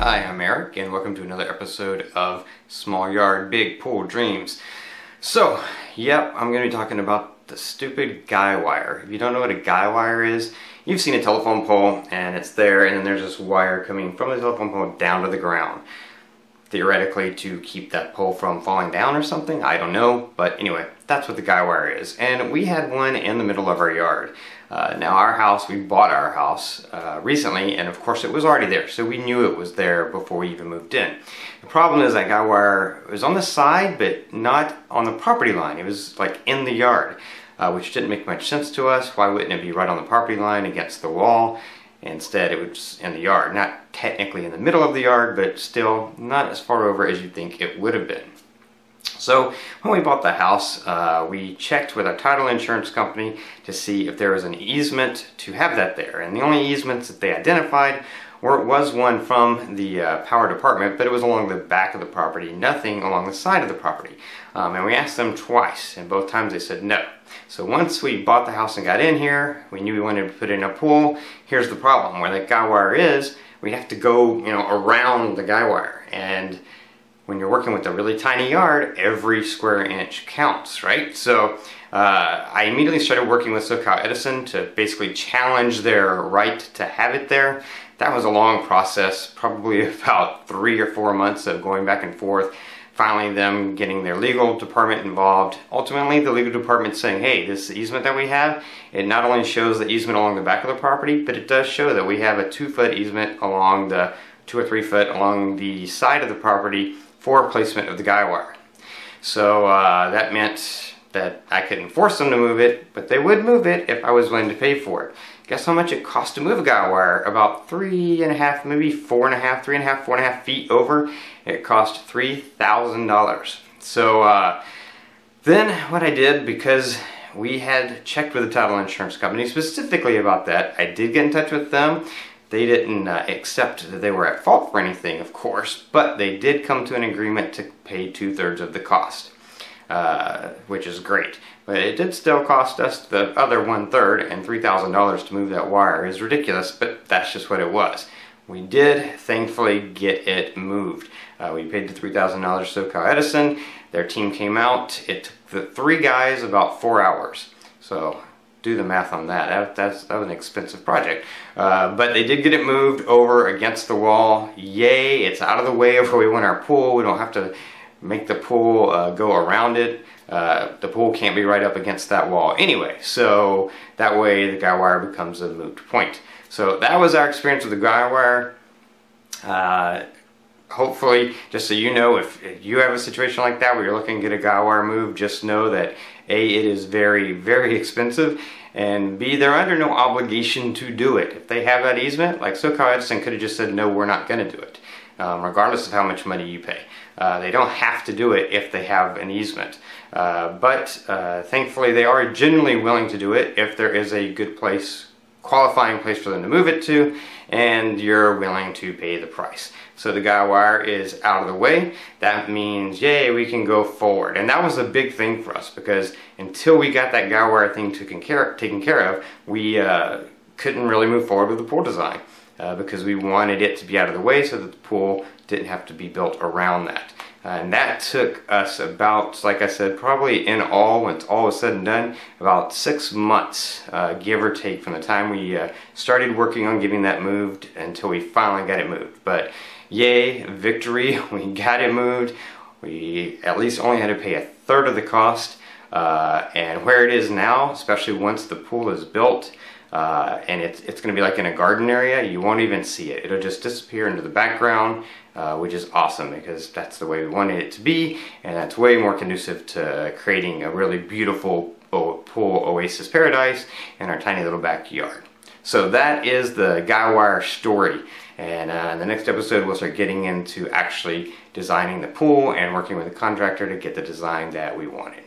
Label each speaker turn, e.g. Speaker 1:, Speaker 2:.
Speaker 1: Hi, I'm Eric, and welcome to another episode of Small Yard, Big Pool Dreams. So, yep, I'm going to be talking about the stupid guy wire. If you don't know what a guy wire is, you've seen a telephone pole, and it's there, and then there's this wire coming from the telephone pole down to the ground. Theoretically, to keep that pole from falling down or something, I don't know, but anyway, that's what the guy wire is. And we had one in the middle of our yard. Now our house, we bought our house recently, and of course it was already there, so we knew it was there before we even moved in. The problem is that guy wire was on the side, but not on the property line. It was like in the yard, which didn't make much sense to us. Why wouldn't it be right on the property line against the wall? Instead, it was in the yard. Not technically in the middle of the yard, but still not as far over as you'd think it would have been. So when we bought the house, we checked with our title insurance company to see if there was an easement to have that there. And the only easements that they identified was one from the power department, but it was along the back of the property, nothing along the side of the property. And we asked them twice, and both times they said no. So once we bought the house and got in here, we knew we wanted to put in a pool. Here's the problem: where that guy wire is, we have to go, around the guy wire. And when you're working with a really tiny yard, every square inch counts, right? So I immediately started working with SoCal Edison to basically challenge their right to have it there. That was a long process, probably about 3 or 4 months of going back and forth. Finally, them getting their legal department involved. Ultimately, the legal department saying, hey, this easement that we have, it not only shows the easement along the back of the property, but it does show that we have a 2-foot easement along the 2 or 3 foot along the side of the property for placement of the guy wire. So that meant that I couldn't force them to move it, but they would move it if I was willing to pay for it. Guess how much it cost to move a guy wire? About 3.5, maybe 4.5 feet over. It cost $3,000. So then what I did, because we had checked with the title insurance company specifically about that, I did get in touch with them. They didn't accept that they were at fault for anything, of course, but they did come to an agreement to pay 2/3 of the cost, which is great. But it did still cost us the other 1/3, and $3,000 to move that wire is ridiculous, but that's just what it was. We did thankfully get it moved. We paid the $3,000 to SoCal Edison. Their team came out. It took the 3 guys about 4 hours. So do the math on that. That was an expensive project. But they did get it moved over against the wall. Yay, it's out of the way of where we want our pool. We don't have to make the pool go around it. The pool can't be right up against that wall anyway, so that way the guy wire becomes a moot point. So that was our experience with the guy wire. Hopefully, just so you know, if you have a situation like that where you're looking to get a guy wire moved, just know that A, it is very, very expensive, and B, they're under no obligation to do it. If they have that easement, like SoCal Edison could have just said, no, we're not going to do it, regardless of how much money you pay. They don't have to do it if they have an easement. But thankfully they are genuinely willing to do it if there is a good place, qualifying place for them to move it to, and you're willing to pay the price. So the guy wire is out of the way. That means, yay, we can go forward. And that was a big thing for us, because until we got that guy wire thing taken care of, we couldn't really move forward with the pool design, because we wanted it to be out of the way so that the pool didn't have to be built around that. And that took us about, like I said, probably in all, when it's all was said and done, about 6 months, give or take, from the time we started working on getting that moved until we finally got it moved. But yay, victory, we got it moved. We at least only had to pay 1/3 of the cost. And where it is now, especially once the pool is built, and it's going to be like in a garden area, you won't even see it. It'll just disappear into the background, which is awesome, because that's the way we wanted it to be, and that's way more conducive to creating a really beautiful pool oasis paradise in our tiny little backyard. So that is the guy wire story, and in the next episode we'll start getting into actually designing the pool and working with a contractor to get the design that we wanted.